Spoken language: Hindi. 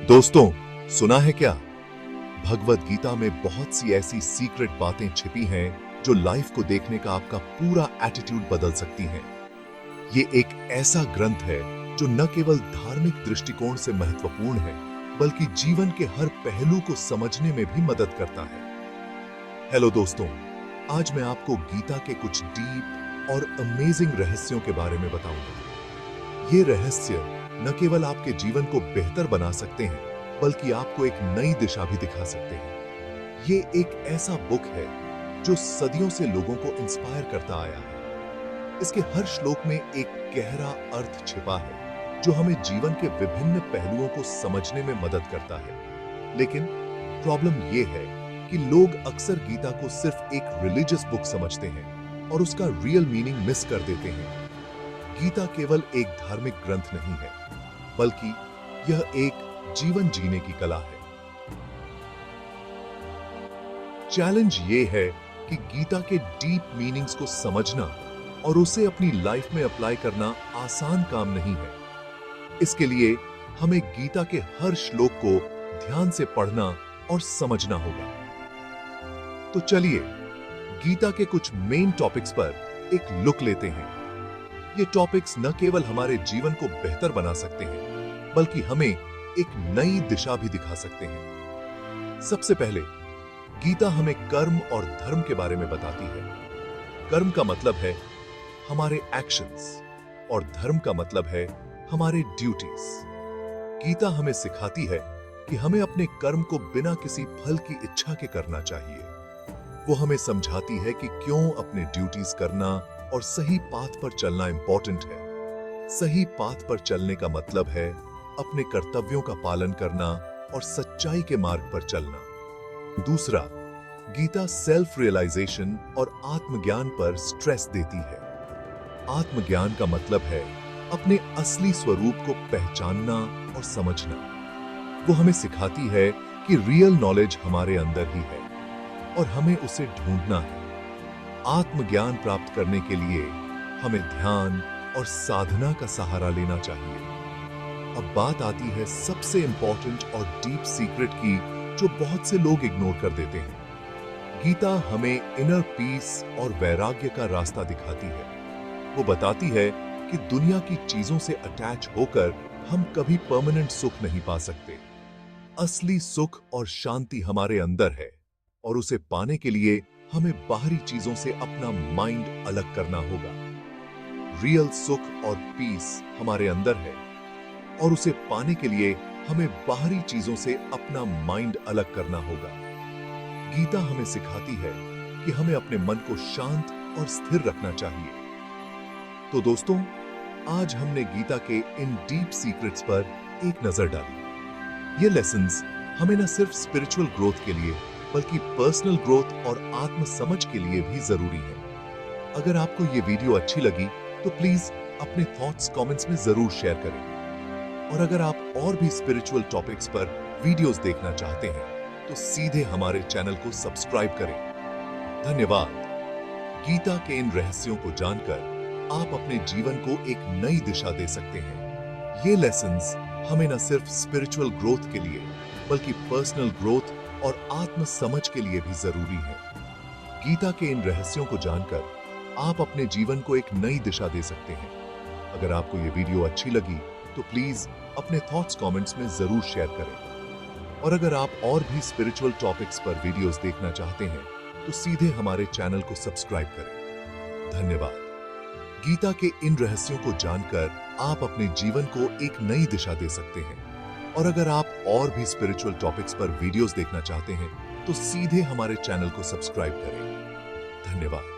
दोस्तों, सुना है क्या? भगवत गीता में बहुत सी ऐसी सीक्रेट बातें छिपी हैं जो लाइफ को देखने का आपका पूरा एटीट्यूड बदल सकती हैं। ये एक ऐसा ग्रंथ है जो न केवल धार्मिक दृष्टिकोण से महत्वपूर्ण है, बल्कि जीवन के हर पहलू को समझने में भी मदद करता है। हेलो दोस्तों, आज मैं आपको गीता के कुछ डीप और अमेजिंग रहस्यों के बारे में बताऊंगा। ये रहस्य न केवल आपके जीवन को बेहतर बना सकते हैं, बल्कि आपको एक नई दिशा भी दिखा सकते हैं। ये एक ऐसा बुक है जो सदियों से लोगों को इंस्पायर करता आया है। इसके हर श्लोक में एक गहरा अर्थ छिपा है जो हमें जीवन के विभिन्न पहलुओं को समझने में मदद करता है। लेकिन प्रॉब्लम ये है कि लोग अक्सर गीता को सिर्फ एक रिलीजियस बुक समझते हैं और उसका रियल मीनिंग मिस कर देते हैं। गीता केवल एक धार्मिक ग्रंथ नहीं है, बल्कि यह एक जीवन जीने की कला है। चैलेंज ये है कि गीता के डीप मीनिंग्स को समझना और उसे अपनी लाइफ में अप्लाई करना आसान काम नहीं है। इसके लिए हमें गीता के हर श्लोक को ध्यान से पढ़ना और समझना होगा। तो चलिए गीता के कुछ मेन टॉपिक्स पर एक लुक लेते हैं। ये टॉपिक्स न केवल हमारे जीवन को बेहतर बना सकते हैं, बल्कि हमें एक नई दिशा भी दिखा सकते हैं। सबसे पहले गीता हमें कर्म और धर्म के बारे में बताती है। कर्म का मतलब है हमारे एक्शंस और धर्म का मतलब है हमारे ड्यूटीज। गीता हमें सिखाती है कि हमें अपने कर्म को बिना किसी फल की इच्छा के करना चाहिए। वो हमें समझाती है कि क्यों अपने ड्यूटीज करना और सही पाथ पर चलना इंपॉर्टेंट है। सही पाथ पर चलने का मतलब है अपने कर्तव्यों का पालन करना और सच्चाई के मार्ग पर चलना। दूसरा, गीता सेल्फ रियलाइजेशन और आत्मज्ञान पर स्ट्रेस देती है। आत्मज्ञान का मतलब है अपने असली स्वरूप को पहचानना और समझना। वो हमें सिखाती है कि रियल नॉलेज हमारे अंदर ही है और हमें उसे ढूंढना है। आत्मज्ञान प्राप्त करने के लिए हमें ध्यान और साधना का सहारा लेना चाहिए। अब बात आती है सबसे इंपॉर्टेंट और डीप सीक्रेट की, जो बहुत से लोग इग्नोर कर देते हैं। गीता हमें इनर पीस और वैराग्य का रास्ता दिखाती है। वो बताती है कि दुनिया की चीजों से अटैच होकर हम कभी परमानेंट सुख नहीं पा सकते। असली सुख और शांति हमारे अंदर है और उसे पाने के लिए हमें बाहरी चीजों से अपना माइंड अलग करना होगा। रियल सुख और पीस हमारे अंदर है और उसे पाने के लिए हमें बाहरी चीजों से अपना माइंड अलग करना होगा। गीता हमें सिखाती है कि हमें अपने मन को शांत और स्थिर रखना चाहिए। तो दोस्तों, आज हमने गीता के इन डीप सीक्रेट्स पर एक नजर डाली। ये लेसन्स हमें न सिर्फ स्पिरिचुअल ग्रोथ के लिए, बल्कि पर्सनल ग्रोथ और आत्म समझ के लिए भी जरूरी है। अगर आपको ये वीडियो अच्छी लगी तो प्लीज अपने थॉट्स कमेंट्स में जरूर शेयर करें। और अगर आप और भी स्पिरिचुअल टॉपिक्स पर वीडियोस देखना चाहते हैं तो सीधे हमारे चैनल को सब्सक्राइब करें। धन्यवाद। गीता के इन रहस्यों को जानकर आप अपने जीवन को एक नई दिशा दे सकते हैं। ये लेसन्स हमें न सिर्फ स्पिरिचुअल ग्रोथ के लिए, बल्कि पर्सनल ग्रोथ और आत्म समझ के लिए भी जरूरी है। गीता के इन रहस्यों को जानकर आप अपने जीवन को एक नई दिशा दे सकते हैं। अगर आपको ये वीडियो अच्छी लगी तो प्लीज अपने थॉट्स कमेंट्स में जरूर शेयर करें। और अगर आप और भी स्पिरिचुअल टॉपिक्स पर वीडियोस देखना चाहते हैं तो सीधे हमारे चैनल को सब्सक्राइब करें। धन्यवाद। गीता के इन रहस्यों को जानकर आप अपने जीवन को एक नई दिशा दे सकते हैं। और अगर आप और भी स्पिरिचुअल टॉपिक्स पर वीडियोस देखना चाहते हैं तो सीधे हमारे चैनल को सब्सक्राइब करें। धन्यवाद।